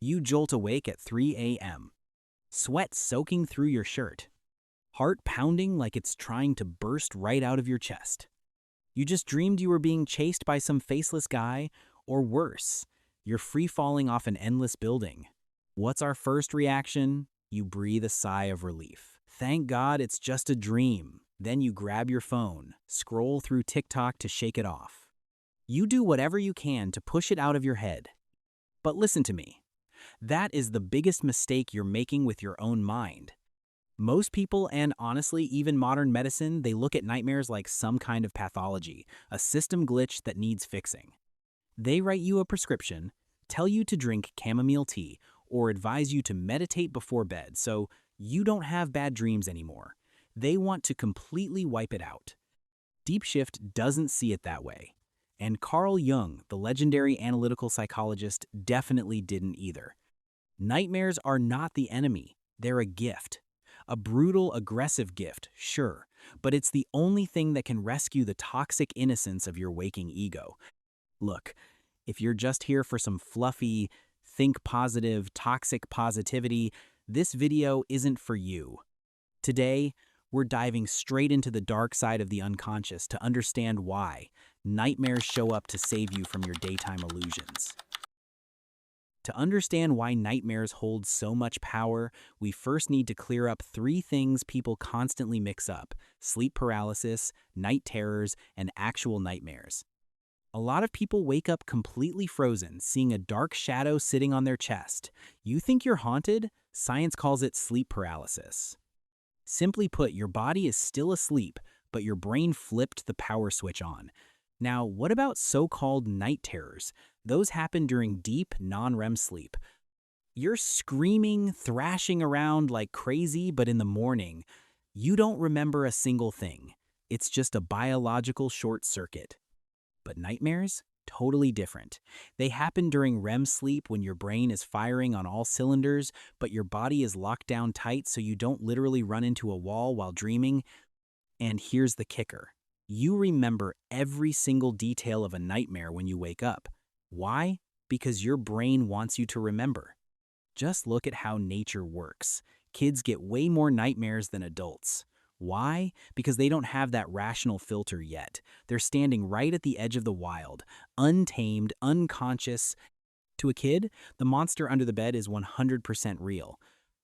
You jolt awake at 3 a.m., sweat soaking through your shirt, heart pounding like it's trying to burst right out of your chest. You just dreamed you were being chased by some faceless guy, or worse, you're free-falling off an endless building. What's our first reaction? You breathe a sigh of relief. Thank God it's just a dream. Then you grab your phone, scroll through TikTok to shake it off. You do whatever you can to push it out of your head. But listen to me. That is the biggest mistake you're making with your own mind. Most people, and honestly, even modern medicine, they look at nightmares like some kind of pathology, a system glitch that needs fixing. They write you a prescription, tell you to drink chamomile tea, or advise you to meditate before bed so you don't have bad dreams anymore. They want to completely wipe it out. DeepShift doesn't see it that way. And Carl Jung, the legendary analytical psychologist, definitely didn't either. Nightmares are not the enemy, they're a gift. A brutal, aggressive gift, sure, but it's the only thing that can rescue the toxic innocence of your waking ego. Look, if you're just here for some fluffy, think positive, toxic positivity, this video isn't for you. Today, we're diving straight into the dark side of the unconscious to understand why nightmares show up to save you from your daytime illusions. To understand why nightmares hold so much power, we first need to clear up three things people constantly mix up: sleep paralysis, night terrors, and actual nightmares. A lot of people wake up completely frozen, seeing a dark shadow sitting on their chest. You think you're haunted? Science calls it sleep paralysis. Simply put, your body is still asleep, but your brain flipped the power switch on. Now, what about so-called night terrors? Those happen during deep, non-REM sleep. You're screaming, thrashing around like crazy, but in the morning, you don't remember a single thing. It's just a biological short circuit. But nightmares? Totally different. They happen during REM sleep when your brain is firing on all cylinders, but your body is locked down tight so you don't literally run into a wall while dreaming. And here's the kicker. You remember every single detail of a nightmare when you wake up. Why? Because your brain wants you to remember. Just look at how nature works. Kids get way more nightmares than adults. Why? Because they don't have that rational filter yet. They're standing right at the edge of the wild, untamed, unconscious. To a kid, the monster under the bed is 100% real.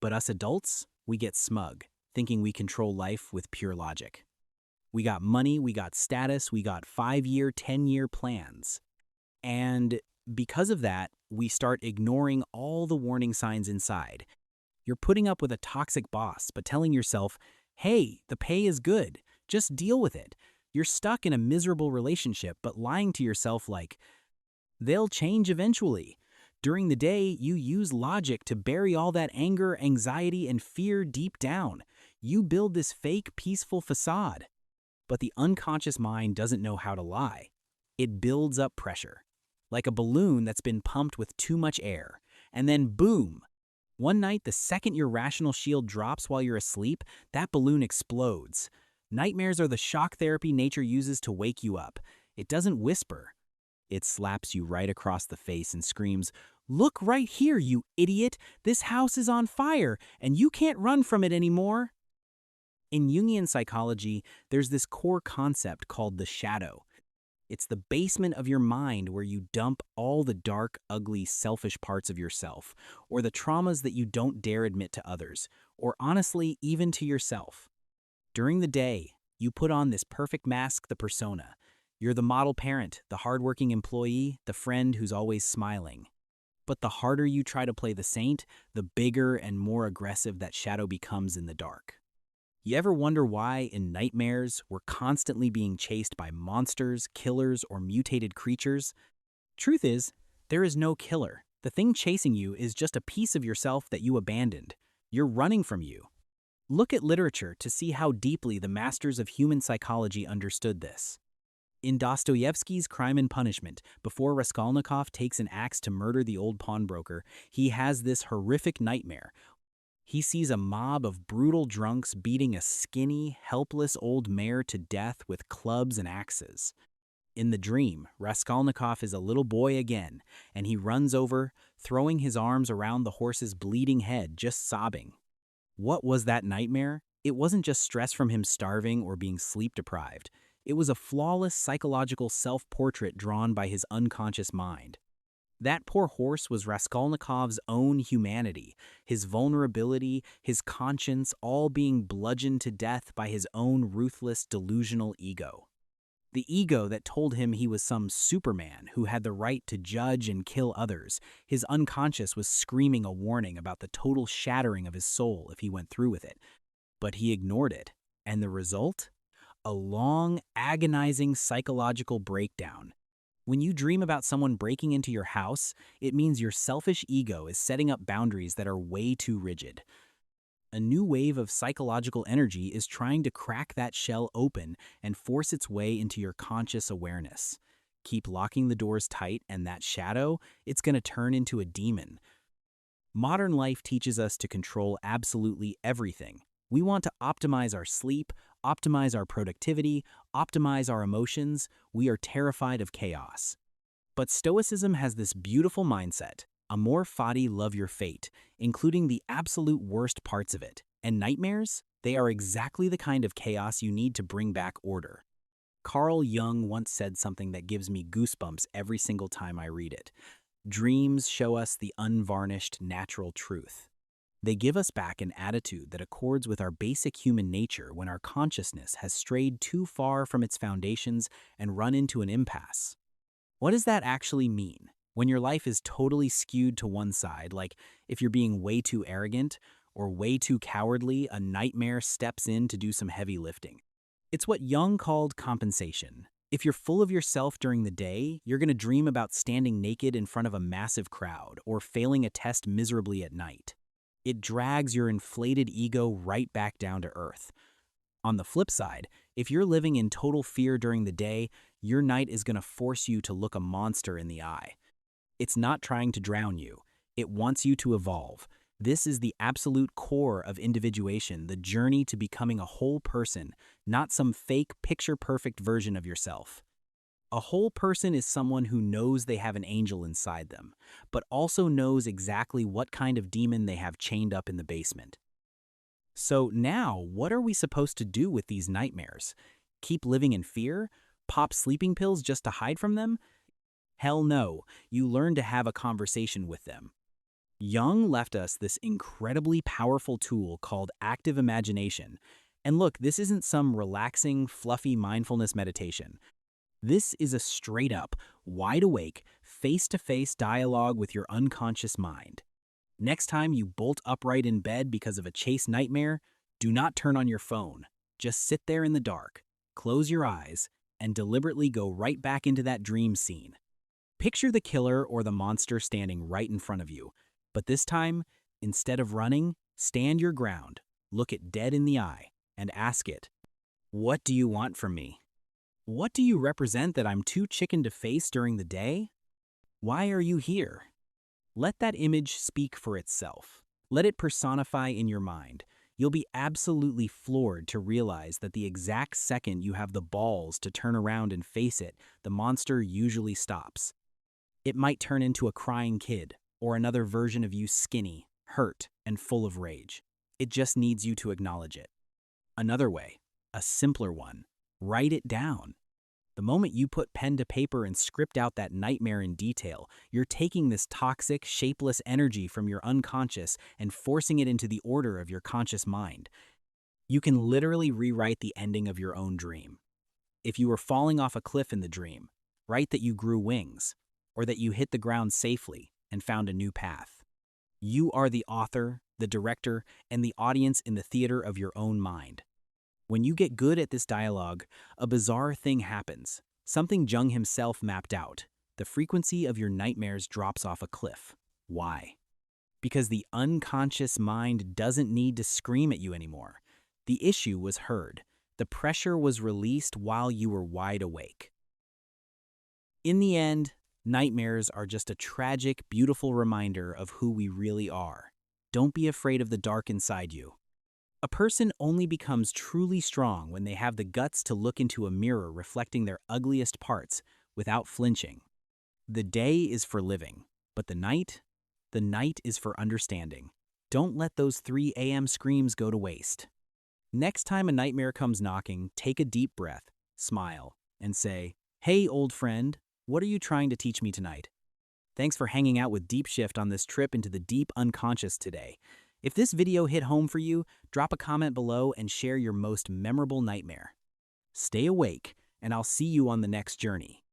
But us adults, we get smug, thinking we control life with pure logic. We got money, we got status, we got 5-year, 10-year plans. And because of that, we start ignoring all the warning signs inside. You're putting up with a toxic boss, but telling yourself, hey, the pay is good, just deal with it. You're stuck in a miserable relationship, but lying to yourself like, they'll change eventually. During the day, you use logic to bury all that anger, anxiety, and fear deep down. You build this fake, peaceful facade. But the unconscious mind doesn't know how to lie. It builds up pressure, like a balloon that's been pumped with too much air. And then boom! One night, the second your rational shield drops while you're asleep, that balloon explodes. Nightmares are the shock therapy nature uses to wake you up. It doesn't whisper. It slaps you right across the face and screams, "Look right here, you idiot! This house is on fire, and you can't run from it anymore!" In Jungian psychology, there's this core concept called the shadow. It's the basement of your mind where you dump all the dark, ugly, selfish parts of yourself, or the traumas that you don't dare admit to others, or honestly, even to yourself. During the day, you put on this perfect mask, the persona. You're the model parent, the hardworking employee, the friend who's always smiling. But the harder you try to play the saint, the bigger and more aggressive that shadow becomes in the dark. You ever wonder why, in nightmares, we're constantly being chased by monsters, killers, or mutated creatures? Truth is, there is no killer. The thing chasing you is just a piece of yourself that you abandoned. You're running from you. Look at literature to see how deeply the masters of human psychology understood this. In Dostoevsky's Crime and Punishment, before Raskolnikov takes an axe to murder the old pawnbroker, he has this horrific nightmare. He sees a mob of brutal drunks beating a skinny, helpless old mare to death with clubs and axes. In the dream, Raskolnikov is a little boy again, and he runs over, throwing his arms around the horse's bleeding head, just sobbing. What was that nightmare? It wasn't just stress from him starving or being sleep-deprived. It was a flawless psychological self-portrait drawn by his unconscious mind. That poor horse was Raskolnikov's own humanity, his vulnerability, his conscience, all being bludgeoned to death by his own ruthless, delusional ego. The ego that told him he was some Superman who had the right to judge and kill others. His unconscious was screaming a warning about the total shattering of his soul if he went through with it. But he ignored it. And the result? A long, agonizing psychological breakdown. When you dream about someone breaking into your house, it means your selfish ego is setting up boundaries that are way too rigid. A new wave of psychological energy is trying to crack that shell open and force its way into your conscious awareness. Keep locking the doors tight, and that shadow, it's going to turn into a demon. Modern life teaches us to control absolutely everything. We want to optimize our sleep, optimize our productivity, optimize our emotions. We are terrified of chaos. But Stoicism has this beautiful mindset. Amor, Fati, love your fate, including the absolute worst parts of it. And nightmares? They are exactly the kind of chaos you need to bring back order. Carl Jung once said something that gives me goosebumps every single time I read it. Dreams show us the unvarnished, natural truth. They give us back an attitude that accords with our basic human nature when our consciousness has strayed too far from its foundations and run into an impasse. What does that actually mean? When your life is totally skewed to one side, like if you're being way too arrogant or way too cowardly, a nightmare steps in to do some heavy lifting. It's what Jung called compensation. If you're full of yourself during the day, you're going to dream about standing naked in front of a massive crowd or failing a test miserably at night. It drags your inflated ego right back down to earth. On the flip side, if you're living in total fear during the day, your night is going to force you to look a monster in the eye. It's not trying to drown you. It wants you to evolve. This is the absolute core of individuation, the journey to becoming a whole person, not some fake, picture-perfect version of yourself. A whole person is someone who knows they have an angel inside them, but also knows exactly what kind of demon they have chained up in the basement. So now, what are we supposed to do with these nightmares? Keep living in fear? Pop sleeping pills just to hide from them? Hell no, you learn to have a conversation with them. Jung left us this incredibly powerful tool called active imagination. And look, this isn't some relaxing, fluffy mindfulness meditation. This is a straight-up, wide-awake, face-to-face dialogue with your unconscious mind. Next time you bolt upright in bed because of a chase nightmare, do not turn on your phone. Just sit there in the dark, close your eyes, and deliberately go right back into that dream scene. Picture the killer or the monster standing right in front of you, but this time, instead of running, stand your ground, look it dead in the eye, and ask it, "What do you want from me? What do you represent that I'm too chicken to face during the day? Why are you here?" Let that image speak for itself. Let it personify in your mind. You'll be absolutely floored to realize that the exact second you have the balls to turn around and face it, the monster usually stops. It might turn into a crying kid, or another version of you skinny, hurt, and full of rage. It just needs you to acknowledge it. Another way, a simpler one, write it down. The moment you put pen to paper and script out that nightmare in detail, you're taking this toxic, shapeless energy from your unconscious and forcing it into the order of your conscious mind. You can literally rewrite the ending of your own dream. If you were falling off a cliff in the dream, write that you grew wings, or that you hit the ground safely and found a new path. You are the author, the director, and the audience in the theater of your own mind. When you get good at this dialogue, a bizarre thing happens, something Jung himself mapped out. The frequency of your nightmares drops off a cliff. Why? Because the unconscious mind doesn't need to scream at you anymore. The issue was heard. The pressure was released while you were wide awake. In the end, nightmares are just a tragic, beautiful reminder of who we really are. Don't be afraid of the dark inside you. A person only becomes truly strong when they have the guts to look into a mirror reflecting their ugliest parts without flinching. The day is for living, but the night, The night is for understanding. Don't let those 3 a.m. screams go to waste. Next time a nightmare comes knocking, take a deep breath, smile, and say, "Hey, old friend, what are you trying to teach me tonight?" Thanks for hanging out with DeepShift on this trip into the deep unconscious today. If this video hit home for you, drop a comment below and share your most memorable nightmare. Stay awake, and I'll see you on the next journey.